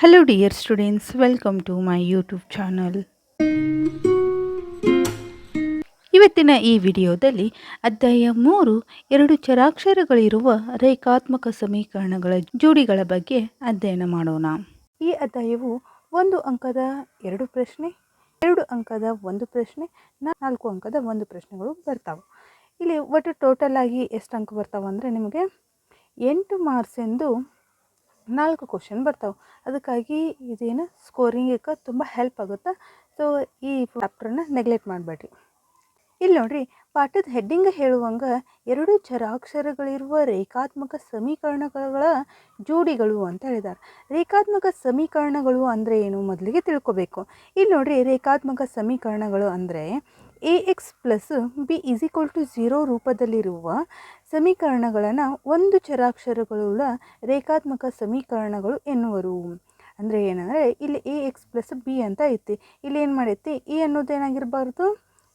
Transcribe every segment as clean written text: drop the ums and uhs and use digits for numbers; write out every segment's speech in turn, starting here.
Hello dear students, welcome to my YouTube channel. ಇವತ್ತಿನ ಈ ವಿಡಿಯೋದಲ್ಲಿ ಅಧ್ಯಾಯ 3 ಎರಡು ಚರಾಕ್ಷರಗಳಿರುವ ರೇಖಾತ್ಮಕ ಸಮೀಕರಣಗಳ ಜೋಡಿಗಳ ಬಗ್ಗೆ ಅಧ್ಯಯನ ಮಾಡೋಣ. ಈ ಅಧ್ಯಾಯವು 1 ಅಂಕದ 2 ಪ್ರಶ್ನೆ, 2 ಅಂಕದ 1 ಪ್ರಶ್ನೆ, 4 ಅಂಕದ 1 ಪ್ರಶ್ನೆಗಳು ಬರ್ತಾವೆ. ಇಲ್ಲಿ ಒಟ್ಟು ಟೋಟಲ್ ಆಗಿ ಎಷ್ಟು ಅಂಕ ಬರ್ತಾವೆ ಅಂದರೆ ನಿಮಗೆ 8 ಮಾರ್ಕ್ಸ್ ಎಂದು 4 ಕ್ವಶನ್ ಬರ್ತಾವೆ. ಅದಕ್ಕಾಗಿ ಇದೇನು ಸ್ಕೋರಿಂಗಕ್ಕೆ ತುಂಬ ಹೆಲ್ಪ್ ಆಗುತ್ತೆ. ಸೊ ಈ ಚಾಪ್ಟರ್ನ ನೆಗ್ಲೆಕ್ಟ್ ಮಾಡಬೇಡ್ರಿ. ಇಲ್ಲಿ ನೋಡ್ರಿ, ಪಾಠದ ಹೆಡ್ಡಿಂಗ್ ಹೇಳುವಂಗೆ ಎರಡು ಚರಾಕ್ಷರಗಳಿರುವ ರೇಖಾತ್ಮಕ ಸಮೀಕರಣಗಳ ಜೋಡಿಗಳು ಅಂತ ಹೇಳಿದ್ದಾರೆ. ರೇಖಾತ್ಮಕ ಸಮೀಕರಣಗಳು ಅಂದರೆ ಏನು ಮೊದಲಿಗೆ ತಿಳ್ಕೊಬೇಕು. ಇಲ್ಲಿ ನೋಡ್ರಿ, ರೇಖಾತ್ಮಕ ಸಮೀಕರಣಗಳು ಅಂದರೆ AX ಪ್ಲಸ್ B = 0 ರೂಪದಲ್ಲಿರುವ ಸಮೀಕರಣಗಳನ್ನು ಒಂದು ಚರಾಕ್ಷರಗಳುಳ್ಳ ರೇಖಾತ್ಮಕ ಸಮೀಕರಣಗಳು ಎನ್ನುವರು. ಅಂದರೆ ಏನಂದರೆ ಇಲ್ಲಿ AX ಪ್ಲಸ್ B ಅಂತ ಐತಿ. ಇಲ್ಲಿ ಏನು ಮಾಡೈತಿ, E ಅನ್ನೋದು ಏನಾಗಿರಬಾರ್ದು,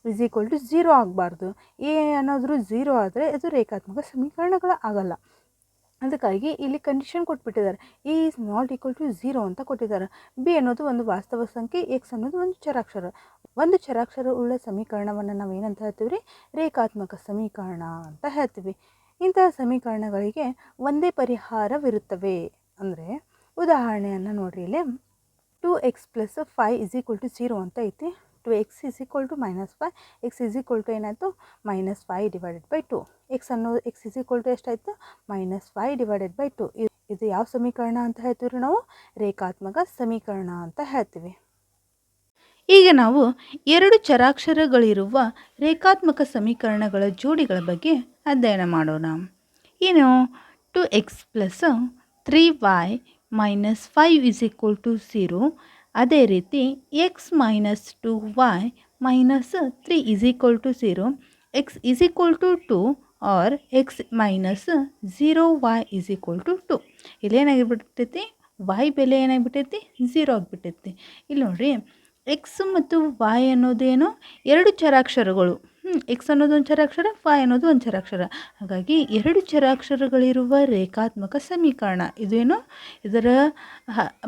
= 0 ಆಗಬಾರ್ದು. A ಅನ್ನೋದ್ರು 0 ಆದರೆ ಇದು ರೇಖಾತ್ಮಕ ಸಮೀಕರಣಗಳು ಆಗಲ್ಲ. ಅದಕ್ಕಾಗಿ ಇಲ್ಲಿ ಕಂಡೀಷನ್ ಕೊಟ್ಬಿಟ್ಟಿದ್ದಾರೆ, E ≠ 0 ಅಂತ ಕೊಟ್ಟಿದ್ದಾರೆ. B ಅನ್ನೋದು ಒಂದು ವಾಸ್ತವ ಸಂಖ್ಯೆ, X ಅನ್ನೋದು ಒಂದು ಚರಾಕ್ಷರ. ಒಂದು ಚರಾಕ್ಷರ ಉಳ್ಳ ಸಮೀಕರಣವನ್ನು ನಾವು ಏನಂತ ಹೇಳ್ತೀವಿ ರೀ, ರೇಖಾತ್ಮಕ ಸಮೀಕರಣ ಅಂತ ಹೇಳ್ತೀವಿ. ಇಂತಹ ಸಮೀಕರಣಗಳಿಗೆ ಒಂದೇ ಪರಿಹಾರವಿರುತ್ತವೆ. ಅಂದರೆ ಉದಾಹರಣೆಯನ್ನು ನೋಡ್ರಿ, ಇಲ್ಲಿ 2x + 5 = 0 ಅಂತ ಐತಿ. 2x = -5, x ಏನಾಯಿತು -5/2. x ಎಷ್ಟಾಯಿತು -5/2. ಇದು ಯಾವ ಸಮೀಕರಣ ಅಂತ ಹೇಳ್ತೀವಿ ನಾವು, ರೇಖಾತ್ಮಕ ಸಮೀಕರಣ ಅಂತ ಹೇಳ್ತೀವಿ. ಈಗ ನಾವು ಎರಡು ಚರಾಕ್ಷರಗಳಿರುವ ರೇಖಾತ್ಮಕ ಸಮೀಕರಣಗಳ ಜೋಡಿಗಳ ಬಗ್ಗೆ ಅಧ್ಯಯನ ಮಾಡೋಣ. ಏನು 2x + 3y - 5 = 0. ಅದೇ ರೀತಿ x - 2y - 3 = 0. x = 2 or x - 0y = 2. ಇಲ್ಲೇನಾಗಿಬಿಟ್ಟೈತಿ, y ಬೆಲೆ ಏನಾಗಿಬಿಟ್ಟೈತಿ, 0 ಆಗಿಬಿಟ್ಟೈತಿ. ಇಲ್ಲಿ ನೋಡ್ರಿ, ಎಕ್ಸ್ ಮತ್ತು y ಅನ್ನೋದೇನು ಎರಡು ಚರಾಕ್ಷರಗಳು. ಎಕ್ಸ್ ಅನ್ನೋದು ಒಂದು ಚರಾಕ್ಷರ, y ಅನ್ನೋದು ಒಂದು ಚರಾಕ್ಷರ. ಹಾಗಾಗಿ ಎರಡು ಚರಾಕ್ಷರಗಳಿರುವ ರೇಖಾತ್ಮಕ ಸಮೀಕರಣ ಇದೇನು, ಇದರ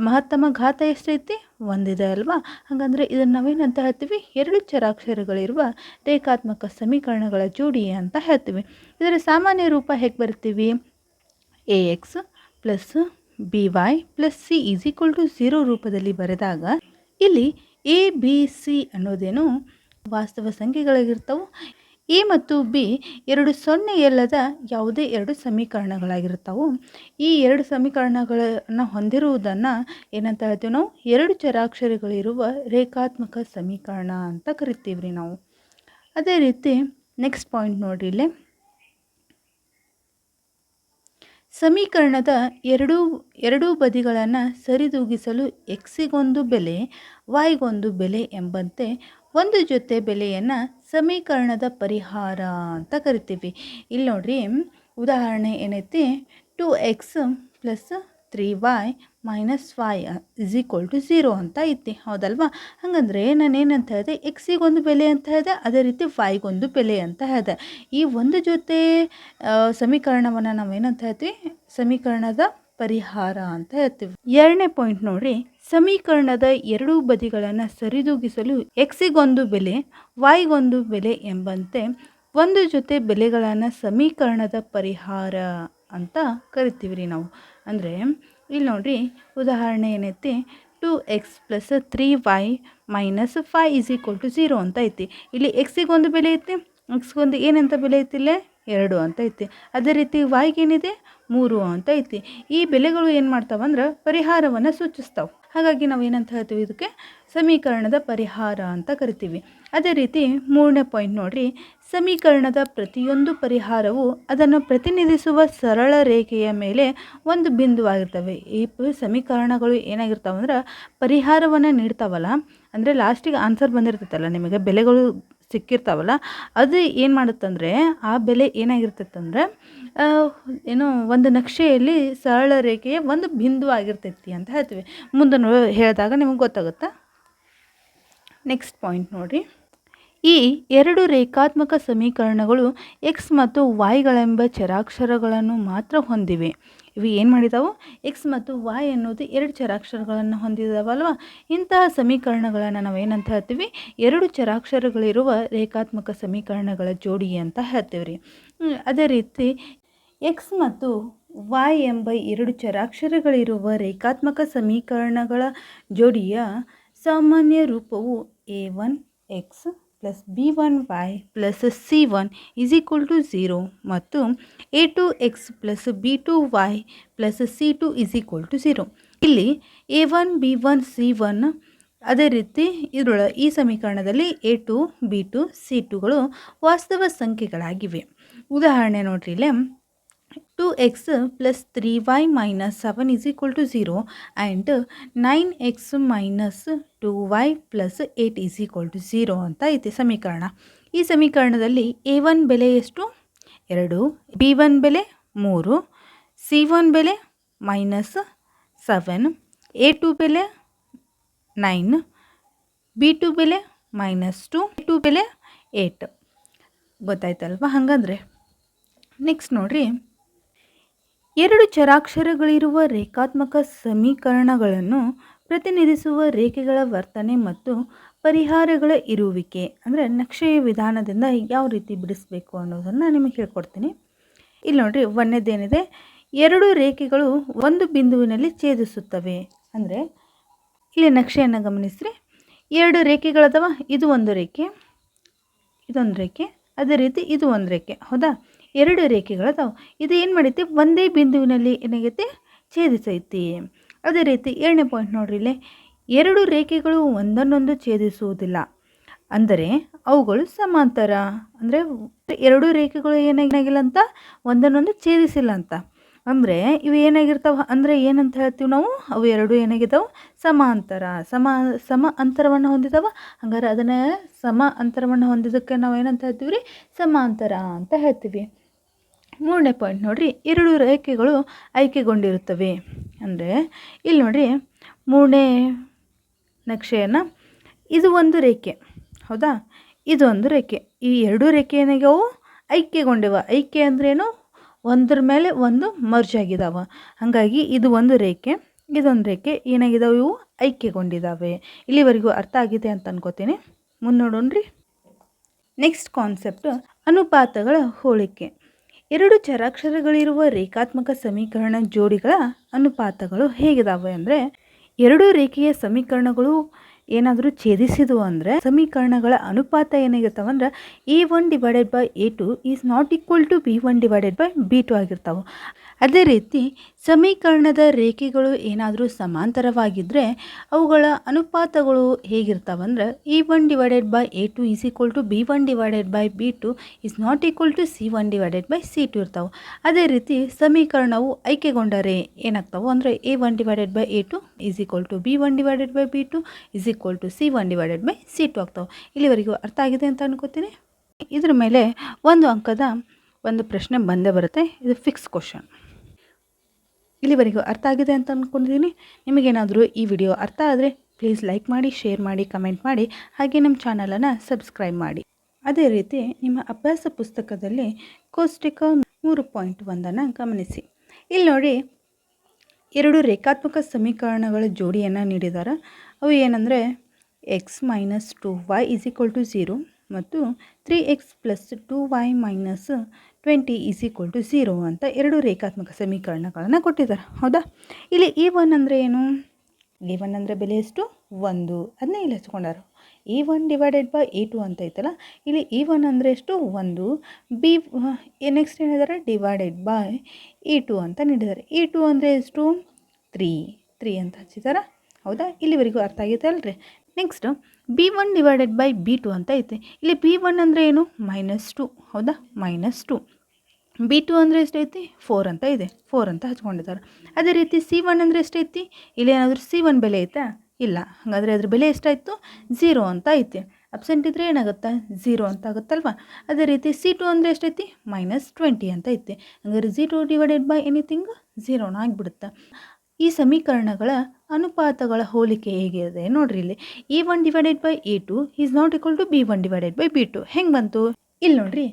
ಮಹತ್ತಮ ಘಾತ ಎಷ್ಟೈತಿ, ಒಂದಿದೆ ಅಲ್ವಾ. ಹಾಗಂದರೆ ಇದನ್ನು ನಾವೇನಂತ ಹೇಳ್ತೀವಿ, ಎರಡು ಚರಾಕ್ಷರಗಳಿರುವ ರೇಖಾತ್ಮಕ ಸಮೀಕರಣಗಳ ಜೋಡಿ ಅಂತ ಹೇಳ್ತೀವಿ. ಇದರ ಸಾಮಾನ್ಯ ರೂಪ ಹೇಗೆ ಬರ್ತೀವಿ, AX + BY + C = 0 ರೂಪದಲ್ಲಿ ಬರೆದಾಗ ಇಲ್ಲಿ A, B, C ಅನ್ನೋದೇನು ವಾಸ್ತವ ಸಂಖ್ಯೆಗಳಾಗಿರ್ತವೆ. A ಮತ್ತು B ಎರಡು ಸೊನ್ನೆಯಲ್ಲದ ಯಾವುದೇ ಎರಡು ಸಮೀಕರಣಗಳಾಗಿರ್ತವೆ. ಈ ಎರಡು ಸಮೀಕರಣಗಳನ್ನು ಹೊಂದಿರುವುದನ್ನು ಏನಂತ ಹೇಳ್ತೀವಿ ನಾವು, ಎರಡು ಚರಾಕ್ಷರಗಳಿರುವ ರೇಖಾತ್ಮಕ ಸಮೀಕರಣ ಅಂತ ಕರಿತೀವಿ ರೀ ನಾವು. ಅದೇ ರೀತಿ ನೆಕ್ಸ್ಟ್ ಪಾಯಿಂಟ್ ನೋಡ್ರಿ, ಇಲ್ಲಿ ಸಮೀಕರಣದ ಎರಡೂ ಬದಿಗಳನ್ನು ಸರಿದೂಗಿಸಲು ಎಕ್ಸಿಗೊಂದು ಬೆಲೆ, ವೈಗೊಂದು ಬೆಲೆ ಎಂಬಂತೆ ಒಂದು ಜೊತೆ ಬೆಲೆಯನ್ನು ಸಮೀಕರಣದ ಪರಿಹಾರ ಅಂತ ಕರಿತೀವಿ. ಇಲ್ಲಿ ನೋಡ್ರಿ, ಉದಾಹರಣೆ ಏನೈತಿ, 2x + 3y - 5 = 0 ಅಂತ ಐತಿ, ಹೌದಲ್ವಾ. ಹಾಗಂದರೆ ನಾನೇನಂತ ಹೇಳಿದೆ, ಎಕ್ಸಿಗೊಂದು ಬೆಲೆ ಅಂತ ಹೇಳಿದೆ, ಅದೇ ರೀತಿ ವೈಗೊಂದು ಬೆಲೆ ಅಂತ ಹೇಳಿದೆ. ಈ ಒಂದು ಜೊತೆ ಸಮೀಕರಣವನ್ನು ನಾವೇನಂತ ಹೇಳ್ತೀವಿ, ಸಮೀಕರಣದ ಪರಿಹಾರ ಅಂತ ಹೇಳ್ತೀವಿ. ಎರಡನೇ ಪಾಯಿಂಟ್ ನೋಡ್ರಿ, ಸಮೀಕರಣದ ಎರಡೂ ಬದಿಗಳನ್ನು ಸರಿದೂಗಿಸಲು ಎಕ್ಸಿಗೊಂದು ಬೆಲೆ, ವೈಗೊಂದು ಬೆಲೆ ಎಂಬಂತೆ ಒಂದು ಜೊತೆ ಬೆಲೆಗಳನ್ನು ಸಮೀಕರಣದ ಪರಿಹಾರ ಅಂತ ಕರಿತೀವಿ ರೀ ನಾವು. ಅಂದರೆ ಇಲ್ಲಿ ನೋಡ್ರಿ, ಉದಾಹರಣೆ ಏನೈತಿ, 2x + 3y - 5 = 0 ಅಂತ ಐತಿ. ಇಲ್ಲಿ ಎಕ್ಸಿಗೊಂದು ಬೆಲೆ ಐತಿ, ಎಕ್ಸ್ಗೊಂದು ಏನಂತ ಬೆಲೆ ಐತಿ, ಇಲ್ಲೇ 2 ಅಂತ ಐತಿ. ಅದೇ ರೀತಿ ವೈಗೆ ಏನಿದೆ, 3 ಅಂತ ಐತಿ. ಈ ಬೆಲೆಗಳು ಏನು ಮಾಡ್ತಾವಂದ್ರೆ ಪರಿಹಾರವನ್ನು ಸೂಚಿಸ್ತಾವೆ. ಹಾಗಾಗಿ ನಾವು ಏನಂತ ಹೇಳ್ತೀವಿ, ಇದಕ್ಕೆ ಸಮೀಕರಣದ ಪರಿಹಾರ ಅಂತ ಕರಿತೀವಿ. ಅದೇ ರೀತಿ ಮೂರನೇ ಪಾಯಿಂಟ್ ನೋಡ್ರಿ, ಸಮೀಕರಣದ ಪ್ರತಿಯೊಂದು ಪರಿಹಾರವು ಅದನ್ನು ಪ್ರತಿನಿಧಿಸುವ ಸರಳ ರೇಖೆಯ ಮೇಲೆ ಒಂದು ಬಿಂದುವಾಗಿರ್ತವೆ. ಈ ಸಮೀಕರಣಗಳು ಏನಾಗಿರ್ತಾವೆ ಅಂದ್ರೆ ಪರಿಹಾರವನ್ನು ನೀಡ್ತಾವಲ್ಲ, ಅಂದರೆ ಲಾಸ್ಟಿಗೆ ಆನ್ಸರ್ ಬಂದಿರ್ತೈತಲ್ಲ, ನಿಮಗೆ ಬೆಲೆಗಳು ಸಿಕ್ಕಿರ್ತಾವಲ್ಲ, ಅದು ಏನು ಮಾಡುತ್ತಂದರೆ ಆ ಬೆಲೆ ಏನಾಗಿರ್ತೈತಂದ್ರೆ ಏನು ಒಂದು ನಕ್ಷೆಯಲ್ಲಿ ಸರಳ ರೇಖೆಯ ಒಂದು ಬಿಂದು ಆಗಿರ್ತೈತಿ ಅಂತ ಹೇಳ್ತೀವಿ. ಮುಂದೆ ಹೇಳಿದಾಗ ನಿಮಗೆ ಗೊತ್ತಾಗುತ್ತಾ. ನೆಕ್ಸ್ಟ್ ಪಾಯಿಂಟ್ ನೋಡಿರಿ, ಈ ಎರಡು ರೇಖಾತ್ಮಕ ಸಮೀಕರಣಗಳು x ಮತ್ತು yಗಳೆಂಬ ಚರಾಕ್ಷರಗಳನ್ನು ಮಾತ್ರ ಹೊಂದಿವೆ. ಇವು ಏನು ಮಾಡಿದಾವು, ಎಕ್ಸ್ ಮತ್ತು ವೈ ಅನ್ನೋದು ಎರಡು ಚರಾಕ್ಷರಗಳನ್ನು ಹೊಂದಿದಾವಲ್ವ. ಇಂತಹ ಸಮೀಕರಣಗಳನ್ನು ನಾವು ಏನಂತ ಹೇಳ್ತೀವಿ, ಎರಡು ಚರಾಕ್ಷರಗಳಿರುವ ರೇಖಾತ್ಮಕ ಸಮೀಕರಣಗಳ ಜೋಡಿ ಅಂತ ಹೇಳ್ತೀವಿ ರೀ. ಅದೇ ರೀತಿ ಎಕ್ಸ್ ಮತ್ತು ವೈ ಎಂಬ ಎರಡು ಚರಾಕ್ಷರಗಳಿರುವ ರೇಖಾತ್ಮಕ ಸಮೀಕರಣಗಳ ಜೋಡಿಯ ಸಾಮಾನ್ಯ ರೂಪವು a1x plus b1y plus c1 = 0 ಮತ್ತು a2x plus b2y plus c2 = 0. ಇಲ್ಲಿ a1 b1 c1 ಅದೇ ರೀತಿ ಈ ಸಮೀಕರಣದಲ್ಲಿ a2 b2 c2ಗಳು ವಾಸ್ತವ ಸಂಖ್ಯೆಗಳಾಗಿವೆ. ಉದಾಹರಣೆ ನೋಡ್ರಿ, ಇಲ್ಲೇ 2x plus 3y minus 7 = 0 and 9x minus 2y plus 8 = 0 ಅಂತ ಐತಿ ಸಮೀಕರಣ. ಈ ಸಮೀಕರಣದಲ್ಲಿ a1 ಬೆಲೆ ಎಷ್ಟು, 2, b1 ಬೆಲೆ 3, c1 ಬೆಲೆ -7, a2 ಬೆಲೆ 9, b2 ಬೆಲೆ -2, a2 ಬೆಲೆ 8. ಗೊತ್ತಾಯ್ತಲ್ವ? ಹಾಗಂದ್ರೆ ನೆಕ್ಸ್ಟ್ ನೋಡ್ರಿ, ಎರಡು ಚರಾಕ್ಷರಗಳಿರುವ ರೇಖಾತ್ಮಕ ಸಮೀಕರಣಗಳನ್ನು ಪ್ರತಿನಿಧಿಸುವ ರೇಖೆಗಳ ವರ್ತನೆ ಮತ್ತು ಪರಿಹಾರಗಳ ಇರುವಿಕೆ ಅಂದರೆ ನಕ್ಷೆಯ ವಿಧಾನದಿಂದ ಯಾವ ರೀತಿ ಬಿಡಿಸಬೇಕು ಅನ್ನೋದನ್ನು ನಿಮಗೆ ಹೇಳ್ಕೊಡ್ತೀನಿ. ಇಲ್ಲಿ ನೋಡ್ರಿ, ಒಂದನೇದೇನಿದೆ, ಎರಡು ರೇಖೆಗಳು ಒಂದು ಬಿಂದುವಿನಲ್ಲಿ ಛೇದಿಸುತ್ತವೆ. ಅಂದರೆ ಇಲ್ಲಿ ನಕ್ಷೆಯನ್ನು ಗಮನಿಸ್ರಿ, ಎರಡು ರೇಖೆಗಳದವ, ಇದು ಒಂದು ರೇಖೆ, ಇದೊಂದು ರೇಖೆ, ಅದೇ ರೀತಿ ಇದು ಒಂದು ರೇಖೆ. ಹೌದಾ? ಎರಡು ರೇಖೆಗಳದಾವು. ಇದು ಏನು ಮಾಡೈತಿ, ಒಂದೇ ಬಿಂದುವಿನಲ್ಲಿ ಏನಾಗೈತಿ, ಛೇದಿಸೈತಿ. ಅದೇ ರೀತಿ ಎರಡನೇ ಪಾಯಿಂಟ್ ನೋಡ್ರಿ, ಇಲ್ಲಿ ಎರಡು ರೇಖೆಗಳು ಒಂದನ್ನೊಂದು ಛೇದಿಸುವುದಿಲ್ಲ, ಅಂದರೆ ಅವುಗಳು ಸಮಾಂತರ. ಅಂದರೆ ಎರಡು ರೇಖೆಗಳು ಏನಾಗಿಲ್ಲ ಅಂತ, ಒಂದನ್ನೊಂದು ಛೇದಿಸಿಲ್ಲ ಅಂತ. ಅಂದರೆ ಇವು ಏನಾಗಿರ್ತಾವೆ ಅಂದರೆ ಏನಂತ ಹೇಳ್ತೀವಿ ನಾವು, ಅವು ಎರಡು ಏನಾಗಿದ್ದಾವೆ, ಸಮಾಂತರ, ಸಮ ಅಂತರವನ್ನು ಹೊಂದಿದ್ದಾವೆ. ಹಂಗಾರೆ ಅದನ್ನು ಸಮ ಅಂತರವನ್ನು ಹೊಂದಿದ್ದಕ್ಕೆ ನಾವು ಏನಂತ ಹೇಳ್ತೀವಿ ರೀ, ಸಮಾಂತರ ಅಂತ ಹೇಳ್ತೀವಿ. ಮೂರನೇ ಪಾಯಿಂಟ್ ನೋಡ್ರಿ, ಎರಡು ರೇಖೆಗಳು ಆಯ್ಕೆಗೊಂಡಿರುತ್ತವೆ. ಅಂದರೆ ಇಲ್ಲಿ ನೋಡ್ರಿ, ಮೂರನೇ ನಕ್ಷೆಯನ್ನು, ಇದು ಒಂದು ರೇಖೆ, ಹೌದಾ, ಇದು ಒಂದು ರೇಖೆ. ಈ ಎರಡು ರೇಖೆ ಏನಾಗ್ಯಾವು, ಆಯ್ಕೆಗೊಂಡಿವ. ಆಯ್ಕೆ ಅಂದ್ರೇನು, ಒಂದ್ರ ಮೇಲೆ ಒಂದು ಮರ್ಜ್ ಆಗಿದಾವೆ. ಹಾಗಾಗಿ ಇದು ಒಂದು ರೇಖೆ, ಇದೊಂದು ರೇಖೆ ಏನಾಗಿದ್ದಾವೆ, ಇವು ಆಯ್ಕೆಗೊಂಡಿದ್ದಾವೆ. ಇಲ್ಲಿವರೆಗೂ ಅರ್ಥ ಆಗಿದೆ ಅಂತ ಅನ್ಕೋತೀನಿ. ಮುಂದೆ ನೋಡೋಣ್ರಿ. ನೆಕ್ಸ್ಟ್ ಕಾನ್ಸೆಪ್ಟ್, ಅನುಪಾತಗಳ ಹೋಲಿಕೆ. ಎರಡು ಚರಾಕ್ಷರಗಳಿರುವ ರೇಖಾತ್ಮಕ ಸಮೀಕರಣ ಜೋಡಿಗಳ ಅನುಪಾತಗಳು ಹೇಗಿದಾವೆ ಅಂದರೆ, ಎರಡು ರೇಖೆಯ ಸಮೀಕರಣಗಳು ಏನಾದರೂ ಛೇದಿಸಿದ್ವು ಅಂದರೆ ಸಮೀಕರಣಗಳ ಅನುಪಾತ ಏನಾಗಿರ್ತಾವೆ ಅಂದ್ರೆ a1/a2 is not equal to b1/b2 ಆಗಿರ್ತಾವೆ. ಅದೇ ರೀತಿ ಸಮೀಕರಣದ ರೇಖೆಗಳು ಏನಾದರೂ ಸಮಾಂತರವಾಗಿದ್ದರೆ ಅವುಗಳ ಅನುಪಾತಗಳು ಹೇಗಿರ್ತಾವಂದ್ರೆ a1/a2 is equal to b1/b2 is not equal to c1/c2 ಇರ್ತಾವೆ. ಅದೇ ರೀತಿ ಸಮೀಕರಣವು ಆಯ್ಕೆಗೊಂಡರೆ ಏನಾಗ್ತಾವೆ ಅಂದರೆ a1/a2 is equal to b1/b2 is equal to c1/c2 ಆಗ್ತಾವೆ. ಇಲ್ಲಿವರೆಗೂ ಅರ್ಥ ಆಗಿದೆ ಅಂತ ಅನ್ಕೋತೀನಿ. ಇದ್ರ ಮೇಲೆ ಒಂದು ಅಂಕದ ಒಂದು ಪ್ರಶ್ನೆ ಬಂದೇ ಬರುತ್ತೆ. ಇದು ಫಿಕ್ಸ್ ಕ್ವಶನ್. ಇಲ್ಲಿವರೆಗೂ ಅರ್ಥ ಆಗಿದೆ ಅಂತ ಅಂದ್ಕೊಂಡಿದ್ದೀನಿ. ನಿಮಗೇನಾದರೂ ಈ ವಿಡಿಯೋ ಅರ್ಥ ಆದರೆ ಪ್ಲೀಸ್ ಲೈಕ್ ಮಾಡಿ, ಶೇರ್ ಮಾಡಿ, ಕಮೆಂಟ್ ಮಾಡಿ, ಹಾಗೆ ನಮ್ಮ ಚಾನಲನ್ನು ಸಬ್ಸ್ಕ್ರೈಬ್ ಮಾಡಿ. ಅದೇ ರೀತಿ ನಿಮ್ಮ ಅಭ್ಯಾಸ ಪುಸ್ತಕದಲ್ಲಿ ಕೋಷ್ಟಕ 3.1 ಗಮನಿಸಿ. ಇಲ್ಲಿ ನೋಡಿ, ಎರಡು ರೇಖಾತ್ಮಕ ಸಮೀಕರಣಗಳ ಜೋಡಿಯನ್ನು ನೀಡಿದ್ದಾರೆ. ಅವು ಏನಂದರೆ x - 2y = 0 ಮತ್ತು 3x + 2y - 20 = 0 ಅಂತ ಎರಡು ರೇಖಾತ್ಮಕ ಸಮೀಕರಣಗಳನ್ನು ಕೊಟ್ಟಿದ್ದಾರೆ. ಹೌದಾ? ಇಲ್ಲಿ e1 ಅಂದರೆ ಏನು, e1 ಅಂದರೆ ಬೆಲೆ ಎಷ್ಟು, 1. ಅದನ್ನೇ ಇಲ್ಲಿ ಹಚ್ಕೊಂಡಾರ. a1/a2 ಅಂತ ಐತಲ್ಲ, ಇಲ್ಲಿ e1 ಅಂದರೆ ಎಷ್ಟು, 1. ನೆಕ್ಸ್ಟ್ ಏನಿದ್ದಾರೆ, /e2 ಅಂತ ನೀಡಿದ್ದಾರೆ. e2 ಅಂದರೆ ಎಷ್ಟು, 3 ಅಂತ ಹಚ್ಚಿದ್ದಾರೆ. ಹೌದಾ? ಇಲ್ಲಿವರೆಗೂ ಅರ್ಥ ಆಗೈತೆ ಅಲ್ರಿ. ನೆಕ್ಸ್ಟ್ b1/b2 ಅಂತ ಐತೆ. ಇಲ್ಲಿ b1 ಅಂದರೆ ಏನು, -2. ಹೌದಾ? -2. b2 ಅಂದರೆ ಎಷ್ಟೈತಿ, 4 ಅಂತ ಇದೆ. 4 ಅಂತ ಹಚ್ಕೊಂಡಿದ್ದಾರೆ. ಅದೇ ರೀತಿ c1 ಅಂದರೆ ಎಷ್ಟೈತಿ, ಇಲ್ಲಿ ಏನಾದರೂ c1 ಬೆಲೆ ಐತಾ, ಇಲ್ಲ. ಹಾಗಾದರೆ ಅದ್ರ ಬೆಲೆ ಎಷ್ಟಾಯಿತು, 0 ಅಂತ ಐತಿ. ಅಬ್ಸೆಂಟ್ ಇದ್ದರೆ ಏನಾಗುತ್ತೆ, 0 ಅಂತ ಆಗುತ್ತಲ್ವ. ಅದೇ ರೀತಿ c2 ಅಂದರೆ ಎಷ್ಟೈತಿ, -20 ಅಂತ ಐತಿ. ಹಾಗಾದ್ರೆ 0/ಎನಿಥಿಂಗ್ 0 ಆಗಿಬಿಡುತ್ತೆ. ಈ ಸಮೀಕರಣಗಳ ಅನುಪಾತಗಳ ಹೋಲಿಕೆ ಹೇಗಿದೆ ನೋಡ್ರಿ. ಇಲ್ಲಿ a1/a2 is not equal to b1/b2 ಹೆಂಗೆ ಬಂತು, ಇಲ್ಲಿ ನೋಡ್ರಿ.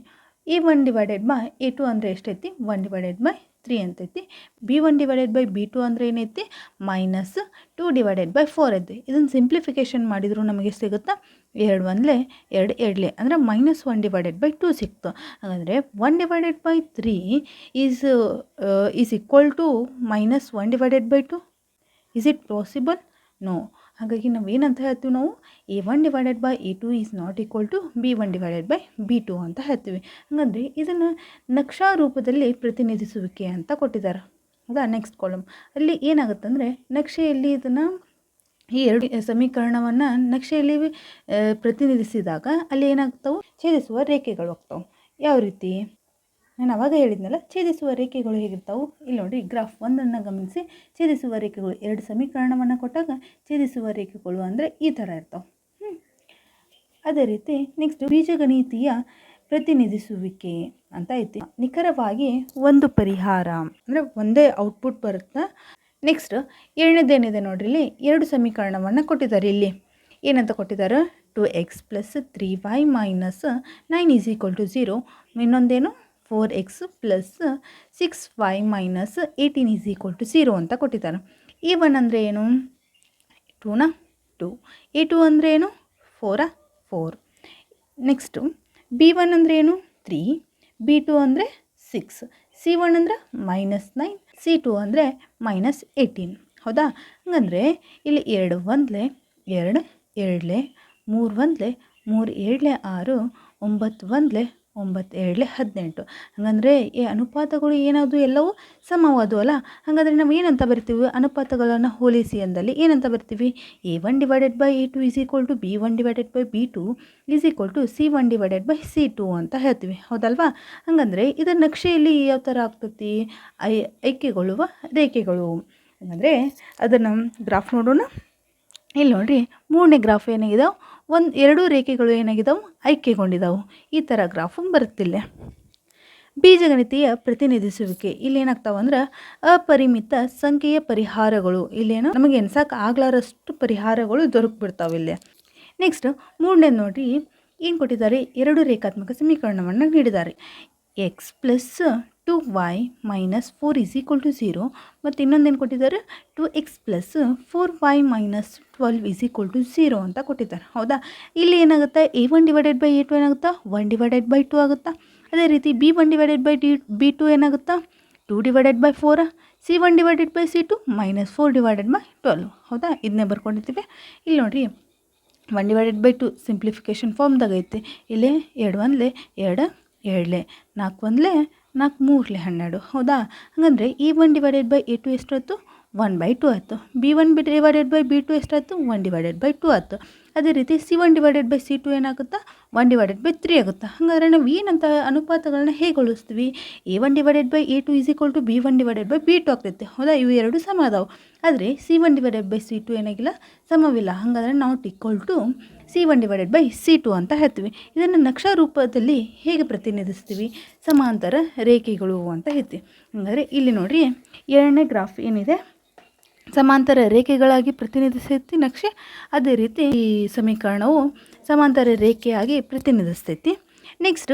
a1/a2 ಅಂದರೆ ಎಷ್ಟೈತಿ, 1/2 3 ಅಂತೈತಿ. B1 ಡಿವೈಡೆಡ್ ಬೈ B2 ಅಂದರೆ ಏನೈತಿ -2 ಡಿವೈಡೆಡ್ ಬೈ 4 ಐತಿ. ಇದನ್ನು ಸಿಂಪ್ಲಿಫಿಕೇಶನ್ ಮಾಡಿದ್ರು ನಮಗೆ ಸಿಗುತ್ತಾ 2 1 2 2 ಅಂದರೆ -1 ಡಿವೈಡೆಡ್ ಬೈ 2 ಸಿಕ್ತು. ಹಾಗಾದರೆ 1 divided by 3 is equal to -1 divided by 2. Is it possible? No. ಹಾಗಾಗಿ ನಾವು ಏನಂತ ಹೇಳ್ತೀವಿ, ನಾವು A1 divided by A2 is not equal to B1 divided by B2 ಅಂತ ಹೇಳ್ತೀವಿ. ಹಾಗಂದರೆ ಇದನ್ನು ನಕ್ಷಾ ರೂಪದಲ್ಲಿ ಪ್ರತಿನಿಧಿಸುವಿಕೆ ಅಂತ ಕೊಟ್ಟಿದ್ದಾರೆ. ಹೌದಾ? ನೆಕ್ಸ್ಟ್ ಕಾಲಮ್ ಅಲ್ಲಿ ಏನಾಗುತ್ತಂದರೆ ನಕ್ಷೆಯಲ್ಲಿ ಇದನ್ನು ಈ ಎರಡು ಸಮೀಕರಣವನ್ನು ನಕ್ಷೆಯಲ್ಲಿ ಪ್ರತಿನಿಧಿಸಿದಾಗ ಅಲ್ಲಿ ಏನಾಗ್ತಾವೆ, ಛೇದಿಸುವ ರೇಖೆಗಳು ಆಗ್ತಾವೆ. ಯಾವ ರೀತಿ? ನಾನು ಅವಾಗ ಹೇಳಿದ್ನಲ್ಲ, ಛೇದಿಸುವ ರೇಖೆಗಳು ಹೇಗಿರ್ತಾವೆ. ಇಲ್ಲಿ ನೋಡಿ, ಗ್ರಾಫ್ 1ಅನ್ನು ಗಮನಿಸಿ. ಛೇದಿಸುವ ರೇಖೆಗಳು, ಎರಡು ಸಮೀಕರಣವನ್ನು ಕೊಟ್ಟಾಗ ಛೇದಿಸುವ ರೇಖೆಗಳು ಅಂದರೆ ಈ ಥರ ಇರ್ತಾವೆ. ಅದೇ ರೀತಿ ನೆಕ್ಸ್ಟ್ ಬೀಜಗಣಿತೀಯ ಪ್ರತಿನಿಧಿಸುವಿಕೆ ಅಂತ ಐತಿ. ನಿಖರವಾಗಿ ಒಂದು ಪರಿಹಾರ ಅಂದರೆ ಒಂದೇ ಔಟ್ಪುಟ್ ಬರುತ್ತೆ. ನೆಕ್ಸ್ಟ್ ಎರಡನೇದೇನಿದೆ ನೋಡ್ರಿ, ಇಲ್ಲಿ ಎರಡು ಸಮೀಕರಣವನ್ನು ಕೊಟ್ಟಿದ್ದಾರೆ. ಇಲ್ಲಿ ಏನಂತ ಕೊಟ್ಟಿದ್ದಾರೆ? 2x + 3y - 9 = 0. ಇನ್ನೊಂದೇನು 4x + 6y - 18 = 0 ಅಂತ ಕೊಟ್ಟಿದ್ದಾರೆ. A1 ಅಂದರೆ ಏನು? 2 2. A2 ಅಂದರೆ ಏನು? 4 4. ನೆಕ್ಸ್ಟು B1 ಅಂದರೆ ಏನು? 3. B2 ಅಂದರೆ 6. C1 ಅಂದರೆ -9. C2 ಅಂದರೆ -18. ಹೌದಾ? ಹಂಗಂದರೆ ಇಲ್ಲಿ 2 1 2 2 3 1 3 7 6 9 1 9 7 18. ಹಾಗಂದರೆ ಈ ಅನುಪಾತಗಳು ಏನಾದರೂ ಎಲ್ಲವೂ ಸಮವಾದವು ಅಲ್ಲ. ಹಾಗಾದರೆ ನಾವು ಏನಂತ ಬರ್ತೀವಿ? ಅನುಪಾತಗಳನ್ನು ಹೋಲಿಸಿ ಅಂದಲ್ಲಿ ಏನಂತ ಬರ್ತೀವಿ? A1 divided by A2 is equal to B1 divided by B2 is equal to C1 divided by C2 ಅಂತ ಹೇಳ್ತೀವಿ. ಹೌದಲ್ವಾ? ಹಾಗಂದರೆ ಇದರ ನಕ್ಷೆಯಲ್ಲಿ ಯಾವ ಥರ ಆಗ್ತೈತಿ? ಐಕ್ಯಗೊಳ್ಳುವ ರೇಖೆಗಳು. ಹಾಗಂದರೆ ಅದನ್ನು ಗ್ರಾಫ್ ನೋಡೋಣ. ಇಲ್ಲಿ ನೋಡಿರಿ, ಮೂರನೇ ಗ್ರಾಫ್ ಏನಾಗಿದಾವೆ, ಎರಡು ರೇಖೆಗಳು ಏನಾಗಿದ್ದಾವೆ, ಐಕ್ಯಗೊಂಡಿದ್ದಾವೆ. ಈ ಥರ ಗ್ರಾಫು ಬರುತ್ತಿಲ್ಲ. ಬೀಜಗಣಿತೀಯ ಪ್ರತಿನಿಧಿಸುವಿಕೆ ಇಲ್ಲಿ ಏನಾಗ್ತಾವೆ ಅಂದ್ರೆ ಅಪರಿಮಿತ ಸಂಖ್ಯೆಯ ಪರಿಹಾರಗಳು. ಇಲ್ಲೇನೋ ನಮಗೆ ಎನ್ಸಕ್ಕೆ ಆಗ್ಲಾರಷ್ಟು ಪರಿಹಾರಗಳು ದೊರಕಿಬಿಡ್ತಾವೆ ಇಲ್ಲಿ. ನೆಕ್ಸ್ಟ್ ಮೂರನೇದು ನೋಡಿರಿ, ಏನು ಕೊಟ್ಟಿದ್ದಾರೆ? ಎರಡು ರೇಖಾತ್ಮಕ ಸಮೀಕರಣವನ್ನು ನೀಡಿದ್ದಾರೆ. x + 2y - 4 = 0 ಮತ್ತು ಇನ್ನೊಂದೇನು ಕೊಟ್ಟಿದ್ದಾರೆ? 2x + 4y - 12 = 0 ಅಂತ ಕೊಟ್ಟಿದ್ದಾರೆ. ಹೌದಾ? ಇಲ್ಲಿ ಏನಾಗುತ್ತೆ? A1 divided by A2 ಏನಾಗುತ್ತಾ? 1 divided by 2 ಆಗುತ್ತಾ. ಅದೇ ರೀತಿ B1 divided by B2 ಏನಾಗುತ್ತಾ? 2 divided by 4. C1 divided by C2 -4 divided by 12. ಹೌದಾ? ಇದನ್ನೇ ಬರ್ಕೊಂಡಿರ್ತೀವಿ. ಇಲ್ಲಿ ನೋಡಿರಿ, 1 ಡಿವೈಡೆಡ್ ಬೈ 2 ಸಿಂಪ್ಲಿಫಿಕೇಶನ್ ಫಾರ್ಮ್ದಾಗ ಐತಿ. ಇಲ್ಲಿ 2 1 2 7 4 1 4 3 12. ಹೌದಾ? ಹಾಗಂದರೆ A1 ಡಿವೈಡೆಡ್ ಬೈ A2 ಎಷ್ಟಾಯ್ತು? 1/2 ಆಯಿತು. B1 ಡಿವೈಡೆಡ್ ಬೈ B2 ಎಷ್ಟಾಯಿತು? 1 ಡಿವೈಡೆಡ್ ಬೈ 2 ಆಯಿತು. ಅದೇ ರೀತಿ C1 ಡಿವೈಡೆಡ್ ಬೈ C2 ಏನಾಗುತ್ತಾ? 1 ಡಿವೈಡೆಡ್ ಬೈ 3 ಆಗುತ್ತಾ. ಹಾಗಾದರೆ ನಾವು ಏನಂತ ಅನುಪಾತಗಳನ್ನ ಹೇಗೆ ಹೋಲಿಸ್ತೀವಿ? A1 divided by A2 is equal to B1 divided by B2 ಆಗ್ತೈತೆ. ಹೌದಾ? ಇವು ಎರಡು ಸಮ ಅದಾವೆ. ಆದರೆ C1 ಡಿವೈಡೆಡ್ ಬೈ C2 ಏನಾಗಿಲ್ಲ, ಸಮವಿಲ್ಲ. ಹಾಗಾದರೆ not equal to C1 divided by C2 ಅಂತ ಹೇಳ್ತೀವಿ. ಇದನ್ನು ನಕ್ಷಾ ರೂಪದಲ್ಲಿ ಹೇಗೆ ಪ್ರತಿನಿಧಿಸ್ತೀವಿ? ಸಮಾಂತರ ರೇಖೆಗಳು ಅಂತ ಹೇಳ್ತೀವಿ. ಹಾಗಾದರೆ ಇಲ್ಲಿ ನೋಡಿರಿ, ಎರಡನೇ ಗ್ರಾಫ್ ಏನಿದೆ, ಸಮಾಂತರ ರೇಖೆಗಳಾಗಿ ಪ್ರತಿನಿಧಿಸ್ತೈತಿ ನಕ್ಷೆ. ಅದೇ ರೀತಿ ಈ ಸಮೀಕರಣವು ಸಮಾಂತರ ರೇಖೆಯಾಗಿ ಪ್ರತಿನಿಧಿಸ್ತೈತಿ. ನೆಕ್ಸ್ಟ್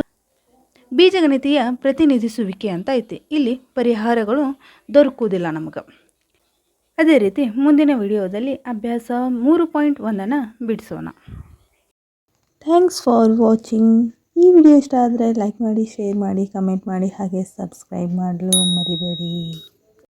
ಬೀಜಗಣಿತೀಯ ಪ್ರತಿನಿಧಿಸುವಿಕೆ ಅಂತ ಐತಿ. ಇಲ್ಲಿ ಪರಿಹಾರಗಳು ದೊರಕುವುದಿಲ್ಲ ನಮಗೆ. ಅದೇ ರೀತಿ ಮುಂದಿನ ವಿಡಿಯೋದಲ್ಲಿ ಅಭ್ಯಾಸ 3.1 ಬಿಡಿಸೋಣ. Thanks for watching. ಈ ವಿಡಿಯೋ ಇಷ್ಟ ಆದರೆ ಲೈಕ್ ಮಾಡಿ, ಶೇರ್ ಮಾಡಿ, ಕಮೆಂಟ್ ಮಾಡಿ, ಹಾಗೆ ಸಬ್ಸ್ಕ್ರೈಬ್ ಮಾಡಲು ಮರಿಬೇಡಿ.